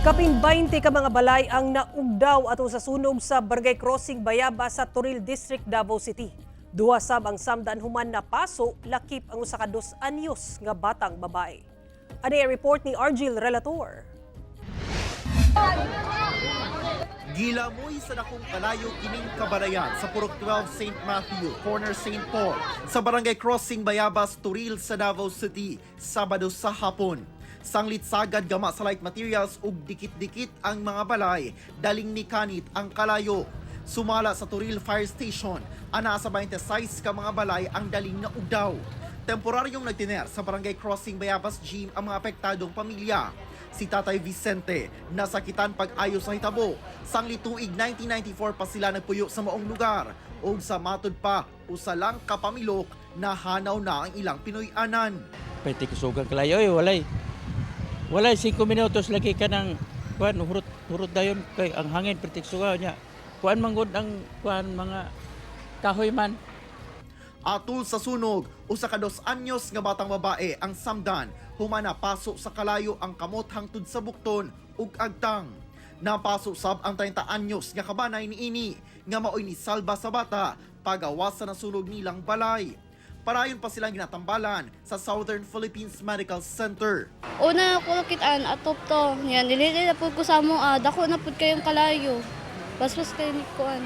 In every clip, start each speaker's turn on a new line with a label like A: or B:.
A: Kapin 20 ka mga balay ang naugdaw atong sa sunog sa Barangay Crossing Bayaba sa Toril District, Davao City. Duha sab ang samdan human na paso, lakip ang usa ka 2 anyos nga batang babae. Ani ang report ni Argil Relator.
B: Gilamoy sa dakong kalayo kining kabalayan sa Purok 12 St. Matthew, Corner St. Paul, sa Barangay Crossing Bayabas, Toril sa Davao City, Sabado sa hapon. Sanglit sagad gama sa light materials ug dikit-dikit ang mga balay, daling ni kanit ang kalayo. Sumala sa Toril Fire Station, ana sa 26 ka mga balay ang daling naugdaw. Temporaryong nagtiner sa Barangay Crossing Bayabas Gym ang mga apektadong pamilya. Si Tatay Vicente nasakitan pag-ayo sa hitabo. Sanglit tuig 1994 pa sila nagpuyo sa maong lugar. O sa matod pa, usa lang kapamilok na hanaw na ang ilang Pinoy-anan.
C: Pwede kusugang kalayo walay 5 minutos lagi ka ng kuan hurot dayon kay ang hangin pretik suga niya. Kuan manggod ang kuan mga kahoy man.
B: Atul sa sunog, usa ka 2 anyos nga batang babae ang samdan, humana paso sa kalayo ang kamot hangtod sa bukton ug agtang. Napaso sab ang 30 anyos nga kabanay niini nga maoy ni salba sa bata pagawasan ng sunog nilang balay. Parayon pa silang ginatambalan sa Southern Philippines Medical Center.
D: Una ko nakitaan atop to. Yan, nilili na po ko sa mo, dako na po kayong kalayo. Basbas kayo ni Kuan.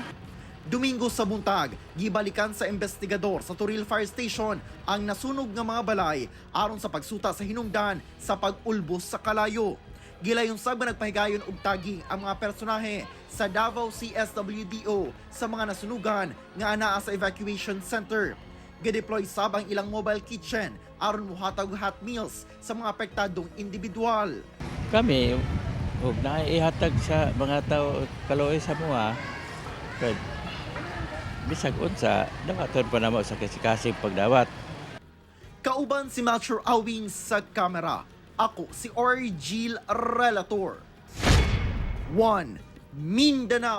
B: Domingo sa buntag, gibalikan sa investigador sa Toril Fire Station ang nasunog nga mga balay aron sa pagsuta sa hinungdan sa pag-ulbos sa kalayo. Gilayon sab nga nagpahigayon og taging ang mga personahe sa Davao CSWDO sa mga nasunugan nga anaa sa evacuation center. Gideploy sab ang ilang mobile kitchen aron muhatag hot meals sa mga apektadong individual.
C: Kami ug naihatag sa mga tao kaloy sa mua kay bisag unsa dawaton pa namo sa kasing pagdawat.
B: Kauban si Melchor Awing sa kamera. Ako si Argil Relator. 1 Mindanao.